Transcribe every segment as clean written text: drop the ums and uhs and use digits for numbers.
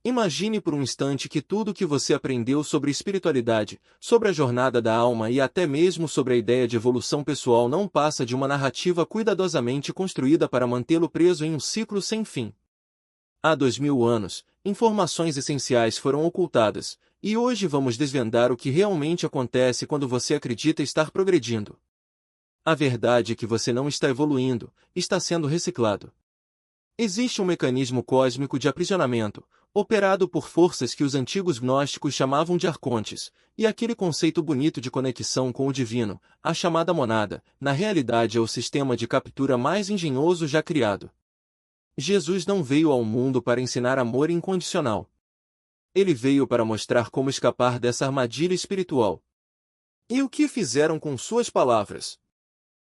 Imagine por um instante que tudo o que você aprendeu sobre espiritualidade, sobre a jornada da alma e até mesmo sobre a ideia de evolução pessoal não passa de uma narrativa cuidadosamente construída para mantê-lo preso em um ciclo sem fim. Há 2000 anos, informações essenciais foram ocultadas, e hoje vamos desvendar o que realmente acontece quando você acredita estar progredindo. A verdade é que você não está evoluindo, está sendo reciclado. Existe um mecanismo cósmico de aprisionamento, operado por forças que os antigos gnósticos chamavam de arcontes, e aquele conceito bonito de conexão com o divino, a chamada monada, na realidade é o sistema de captura mais engenhoso já criado. Jesus não veio ao mundo para ensinar amor incondicional. Ele veio para mostrar como escapar dessa armadilha espiritual. E o que fizeram com suas palavras?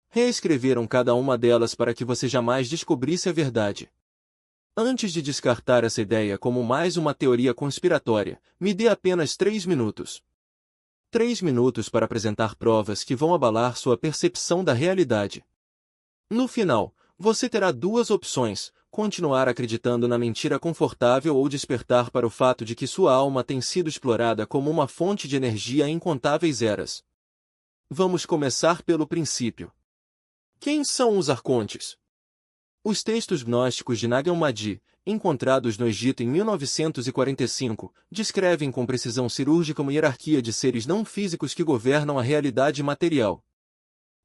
Reescreveram cada uma delas para que você jamais descobrisse a verdade. Antes de descartar essa ideia como mais uma teoria conspiratória, me dê apenas 3 minutos. 3 minutos para apresentar provas que vão abalar sua percepção da realidade. No final, você terá duas opções: continuar acreditando na mentira confortável ou despertar para o fato de que sua alma tem sido explorada como uma fonte de energia em incontáveis eras. Vamos começar pelo princípio. Quem são os arcontes? Os textos gnósticos de Nag Hammadi, encontrados no Egito em 1945, descrevem com precisão cirúrgica uma hierarquia de seres não físicos que governam a realidade material.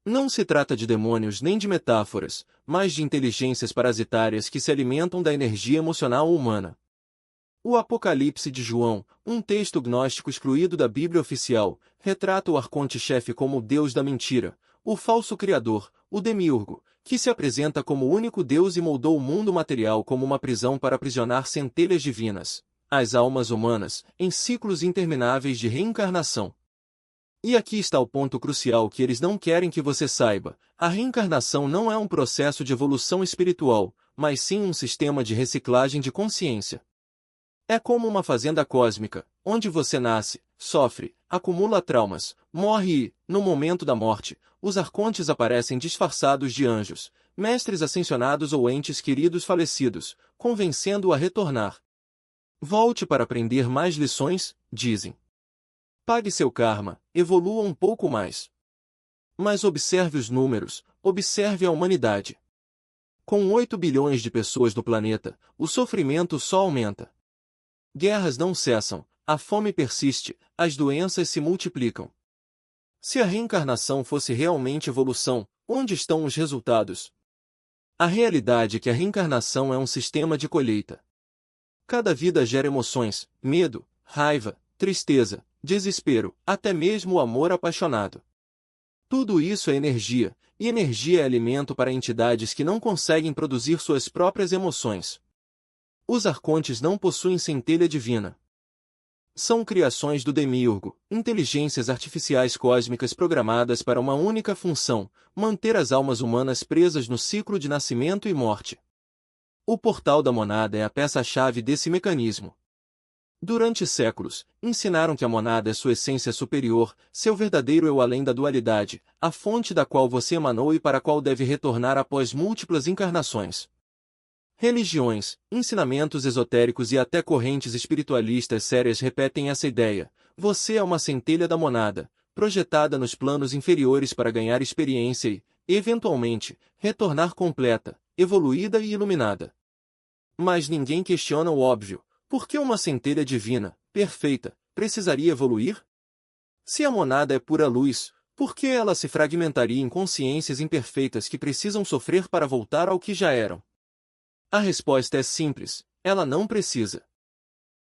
Não se trata de demônios nem de metáforas, mas de inteligências parasitárias que se alimentam da energia emocional humana. O Apocalipse de João, um texto gnóstico excluído da Bíblia oficial, retrata o arconte-chefe como o deus da mentira, o falso criador, o demiurgo, que se apresenta como o único Deus e moldou o mundo material como uma prisão para aprisionar centelhas divinas, as almas humanas, em ciclos intermináveis de reencarnação. E aqui está o ponto crucial que eles não querem que você saiba: a reencarnação não é um processo de evolução espiritual, mas sim um sistema de reciclagem de consciência. É como uma fazenda cósmica, onde você nasce, sofre, acumula traumas, morre e, no momento da morte, os arcontes aparecem disfarçados de anjos, mestres ascensionados ou entes queridos falecidos, convencendo-o a retornar. Volte para aprender mais lições, dizem. Pague seu karma, evolua um pouco mais. Mas observe os números, observe a humanidade. Com 8 bilhões de pessoas no planeta, o sofrimento só aumenta. Guerras não cessam, a fome persiste, as doenças se multiplicam. Se a reencarnação fosse realmente evolução, onde estão os resultados? A realidade é que a reencarnação é um sistema de colheita. Cada vida gera emoções, medo, raiva, tristeza, desespero, até mesmo o amor apaixonado. Tudo isso é energia, e energia é alimento para entidades que não conseguem produzir suas próprias emoções. Os arcontes não possuem centelha divina. São criações do demiurgo, inteligências artificiais cósmicas programadas para uma única função: manter as almas humanas presas no ciclo de nascimento e morte. O portal da monada é a peça-chave desse mecanismo. Durante séculos, ensinaram que a monada é sua essência superior, seu verdadeiro eu além da dualidade, a fonte da qual você emanou e para a qual deve retornar após múltiplas encarnações. Religiões, ensinamentos esotéricos e até correntes espiritualistas sérias repetem essa ideia: você é uma centelha da monada, projetada nos planos inferiores para ganhar experiência e, eventualmente, retornar completa, evoluída e iluminada. Mas ninguém questiona o óbvio: por que uma centelha divina, perfeita, precisaria evoluir? Se a monada é pura luz, por que ela se fragmentaria em consciências imperfeitas que precisam sofrer para voltar ao que já eram? A resposta é simples: ela não precisa.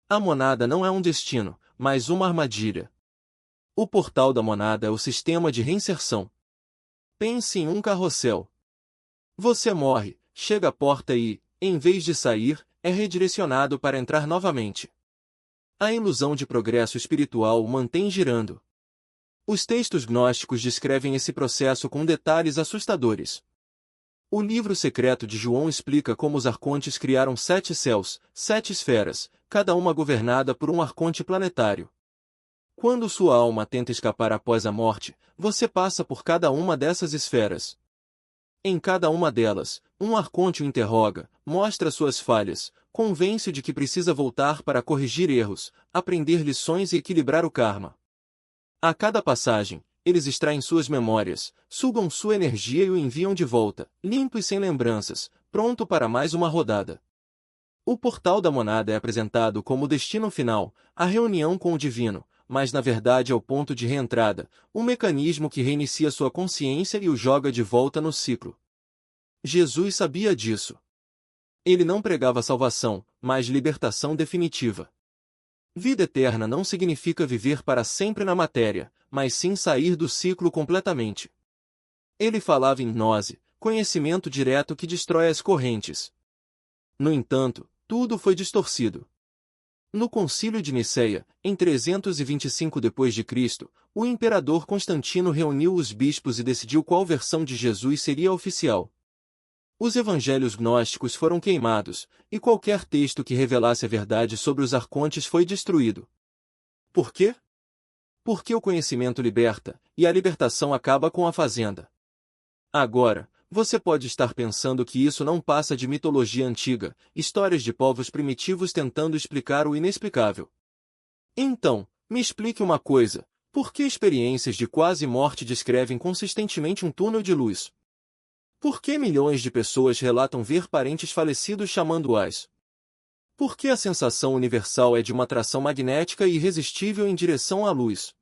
A monada não é um destino, mas uma armadilha. O portal da monada é o sistema de reinserção. Pense em um carrossel. Você morre, chega à porta e, em vez de sair, é redirecionado para entrar novamente. A ilusão de progresso espiritual o mantém girando. Os textos gnósticos descrevem esse processo com detalhes assustadores. O livro secreto de João explica como os arcontes criaram 7 céus, 7 esferas, cada uma governada por um arconte planetário. Quando sua alma tenta escapar após a morte, você passa por cada uma dessas esferas. Em cada uma delas, um arconte o interroga, mostra suas falhas, Convence-o de que precisa voltar para corrigir erros, aprender lições e equilibrar o karma. A cada passagem, eles extraem suas memórias, sugam sua energia e o enviam de volta, limpo e sem lembranças, pronto para mais uma rodada. O portal da monada é apresentado como o destino final, a reunião com o divino, mas na verdade é o ponto de reentrada, um mecanismo que reinicia sua consciência e o joga de volta no ciclo. Jesus sabia disso. Ele não pregava salvação, mas libertação definitiva. Vida eterna não significa viver para sempre na matéria, mas sim sair do ciclo completamente. Ele falava em gnose, conhecimento direto que destrói as correntes. No entanto, tudo foi distorcido. No Concílio de Nicéia, em 325 d.C., o imperador Constantino reuniu os bispos e decidiu qual versão de Jesus seria a oficial. Os evangelhos gnósticos foram queimados, e qualquer texto que revelasse a verdade sobre os arcontes foi destruído. Por quê? Porque o conhecimento liberta, e a libertação acaba com a fazenda. Agora, você pode estar pensando que isso não passa de mitologia antiga, histórias de povos primitivos tentando explicar o inexplicável. Então, me explique uma coisa: por que experiências de quase morte descrevem consistentemente um túnel de luz? Por que milhões de pessoas relatam ver parentes falecidos chamando-as? Por que a sensação universal é de uma atração magnética e irresistível em direção à luz?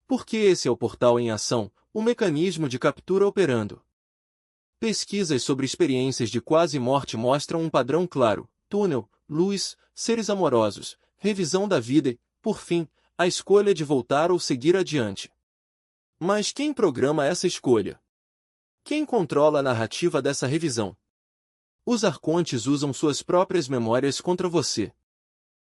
Porque esse é o portal em ação, o mecanismo de captura operando. Pesquisas sobre experiências de quase morte mostram um padrão claro: túnel, luz, seres amorosos, revisão da vida e, por fim, a escolha de voltar ou seguir adiante. Mas quem programa essa escolha? Quem controla a narrativa dessa revisão? Os arcontes usam suas próprias memórias contra você.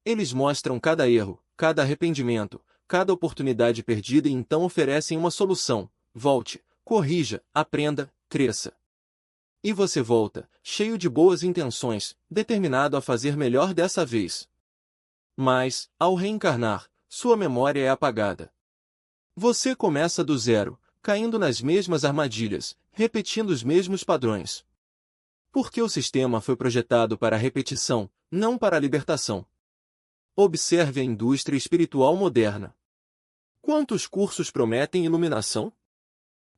Eles mostram cada erro, cada arrependimento, cada oportunidade perdida e então oferecem uma solução: volte, corrija, aprenda, cresça. E você volta, cheio de boas intenções, determinado a fazer melhor dessa vez. Mas, ao reencarnar, sua memória é apagada. Você começa do zero, caindo nas mesmas armadilhas, repetindo os mesmos padrões. Porque o sistema foi projetado para a repetição, não para a libertação. Observe a indústria espiritual moderna. Quantos cursos prometem iluminação?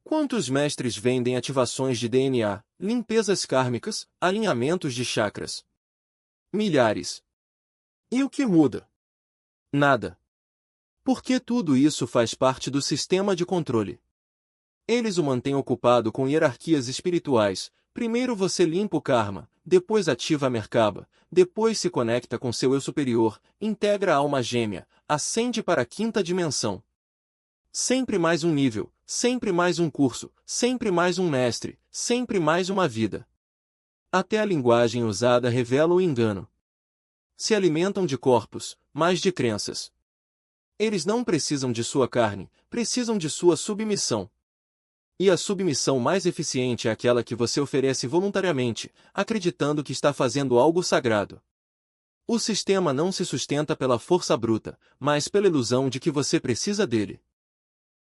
Quantos mestres vendem ativações de DNA, limpezas kármicas, alinhamentos de chakras? Milhares. E o que muda? Nada. Porque tudo isso faz parte do sistema de controle. Eles o mantêm ocupado com hierarquias espirituais. Primeiro você limpa o karma, depois ativa a Merkaba, depois se conecta com seu eu superior, integra a alma gêmea, ascende para a quinta dimensão. Sempre mais um nível, sempre mais um curso, sempre mais um mestre, sempre mais uma vida. Até a linguagem usada revela o engano. Se alimentam de corpos, mas de crenças. Eles não precisam de sua carne, precisam de sua submissão. E a submissão mais eficiente é aquela que você oferece voluntariamente, acreditando que está fazendo algo sagrado. O sistema não se sustenta pela força bruta, mas pela ilusão de que você precisa dele.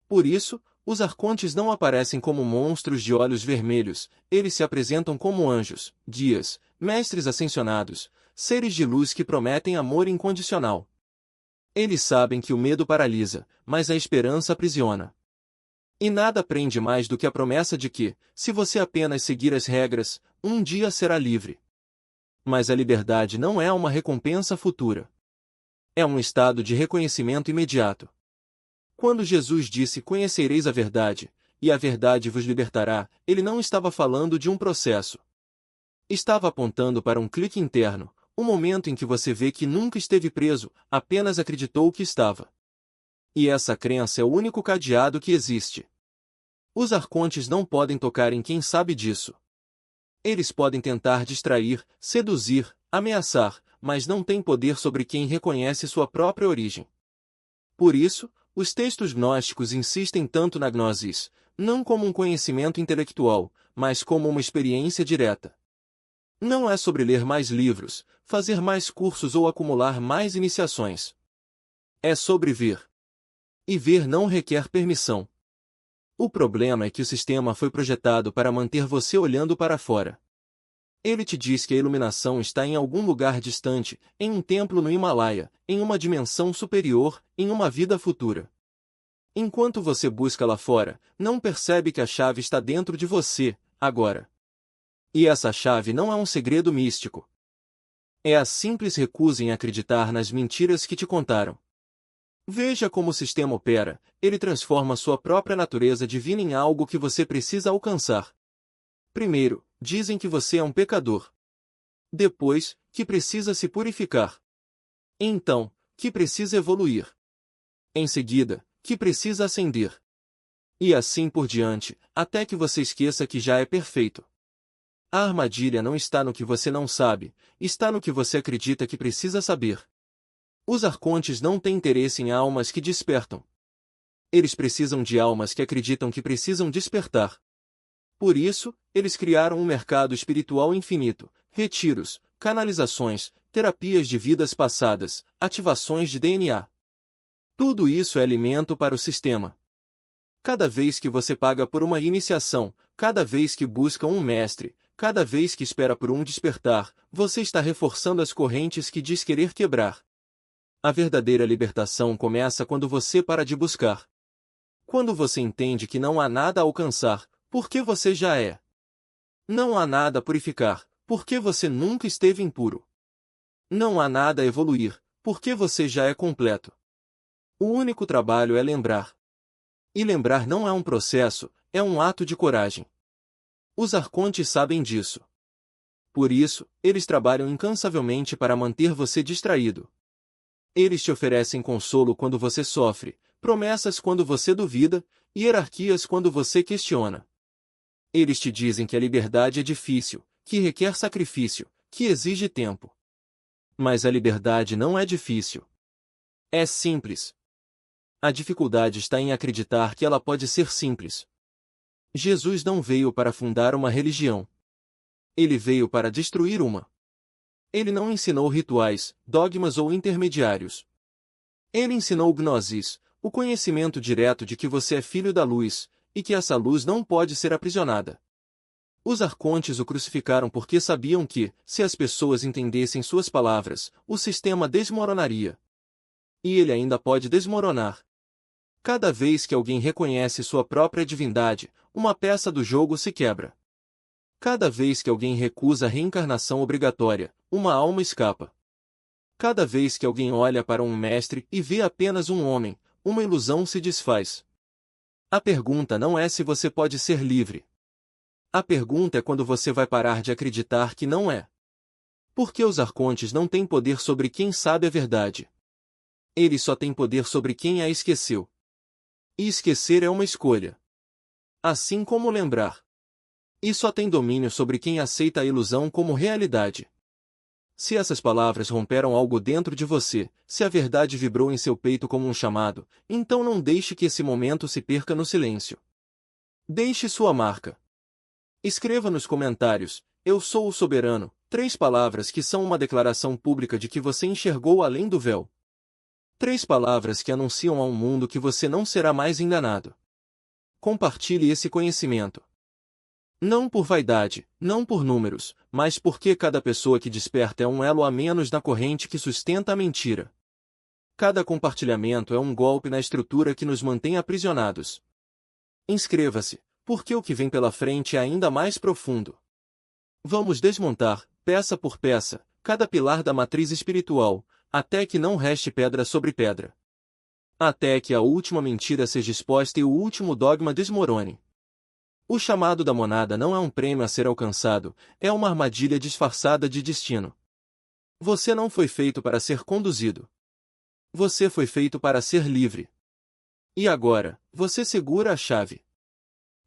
Por isso, os arcontes não aparecem como monstros de olhos vermelhos, eles se apresentam como anjos, guias, mestres ascensionados, seres de luz que prometem amor incondicional. Eles sabem que o medo paralisa, mas a esperança aprisiona. E nada prende mais do que a promessa de que, se você apenas seguir as regras, um dia será livre. Mas a liberdade não é uma recompensa futura. É um estado de reconhecimento imediato. Quando Jesus disse: "Conhecereis a verdade, e a verdade vos libertará", ele não estava falando de um processo. Estava apontando para um clique interno, um momento em que você vê que nunca esteve preso, apenas acreditou que estava. E essa crença é o único cadeado que existe. Os arcontes não podem tocar em quem sabe disso. Eles podem tentar distrair, seduzir, ameaçar, mas não têm poder sobre quem reconhece sua própria origem. Por isso, os textos gnósticos insistem tanto na gnosis, não como um conhecimento intelectual, mas como uma experiência direta. Não é sobre ler mais livros, fazer mais cursos ou acumular mais iniciações. É sobre ver. E ver não requer permissão. O problema é que o sistema foi projetado para manter você olhando para fora. Ele te diz que a iluminação está em algum lugar distante, em um templo no Himalaia, em uma dimensão superior, em uma vida futura. Enquanto você busca lá fora, não percebe que a chave está dentro de você, agora. E essa chave não é um segredo místico. É a simples recusa em acreditar nas mentiras que te contaram. Veja como o sistema opera, ele transforma sua própria natureza divina em algo que você precisa alcançar. Primeiro, dizem que você é um pecador. Depois, que precisa se purificar. Então, que precisa evoluir. Em seguida, que precisa ascender. E assim por diante, até que você esqueça que já é perfeito. A armadilha não está no que você não sabe, está no que você acredita que precisa saber. Os arcontes não têm interesse em almas que despertam. Eles precisam de almas que acreditam que precisam despertar. Por isso, eles criaram um mercado espiritual infinito, retiros, canalizações, terapias de vidas passadas, ativações de DNA. Tudo isso é alimento para o sistema. Cada vez que você paga por uma iniciação, cada vez que busca um mestre, cada vez que espera por um despertar, você está reforçando as correntes que diz querer quebrar. A verdadeira libertação começa quando você para de buscar. Quando você entende que não há nada a alcançar, porque você já é. Não há nada a purificar, porque você nunca esteve impuro. Não há nada a evoluir, porque você já é completo. O único trabalho é lembrar. E lembrar não é um processo, é um ato de coragem. Os arcontes sabem disso. Por isso, eles trabalham incansavelmente para manter você distraído. Eles te oferecem consolo quando você sofre, promessas quando você duvida, e hierarquias quando você questiona. Eles te dizem que a liberdade é difícil, que requer sacrifício, que exige tempo. Mas a liberdade não é difícil. É simples. A dificuldade está em acreditar que ela pode ser simples. Jesus não veio para fundar uma religião. Ele veio para destruir uma. Ele não ensinou rituais, dogmas ou intermediários. Ele ensinou gnosis, o conhecimento direto de que você é filho da luz, e que essa luz não pode ser aprisionada. Os arcontes o crucificaram porque sabiam que, se as pessoas entendessem suas palavras, o sistema desmoronaria. E ele ainda pode desmoronar. Cada vez que alguém reconhece sua própria divindade, uma peça do jogo se quebra. Cada vez que alguém recusa a reencarnação obrigatória, uma alma escapa. Cada vez que alguém olha para um mestre e vê apenas um homem, uma ilusão se desfaz. A pergunta não é se você pode ser livre. A pergunta é quando você vai parar de acreditar que não é. Porque os arcontes não têm poder sobre quem sabe a verdade. Eles só têm poder sobre quem a esqueceu. E esquecer é uma escolha. Assim como lembrar. E só tem domínio sobre quem aceita a ilusão como realidade. Se essas palavras romperam algo dentro de você, se a verdade vibrou em seu peito como um chamado, então não deixe que esse momento se perca no silêncio. Deixe sua marca. Escreva nos comentários, eu sou o soberano, 3 palavras que são uma declaração pública de que você enxergou além do véu. 3 palavras que anunciam ao mundo que você não será mais enganado. Compartilhe esse conhecimento. Não por vaidade, não por números, mas porque cada pessoa que desperta é um elo a menos na corrente que sustenta a mentira. Cada compartilhamento é um golpe na estrutura que nos mantém aprisionados. Inscreva-se, porque o que vem pela frente é ainda mais profundo. Vamos desmontar, peça por peça, cada pilar da matriz espiritual, até que não reste pedra sobre pedra. Até que a última mentira seja exposta e o último dogma desmorone. O chamado da monada não é um prêmio a ser alcançado, é uma armadilha disfarçada de destino. Você não foi feito para ser conduzido. Você foi feito para ser livre. E agora, você segura a chave.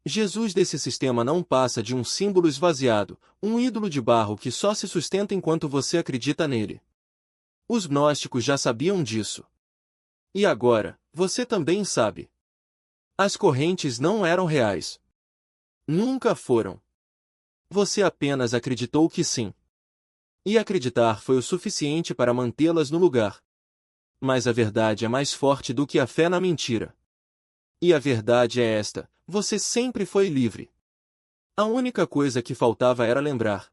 Jesus desse sistema não passa de um símbolo esvaziado, um ídolo de barro que só se sustenta enquanto você acredita nele. Os gnósticos já sabiam disso. E agora, você também sabe. As correntes não eram reais. Nunca foram. Você apenas acreditou que sim. E acreditar foi o suficiente para mantê-las no lugar. Mas a verdade é mais forte do que a fé na mentira. E a verdade é esta: você sempre foi livre. A única coisa que faltava era lembrar.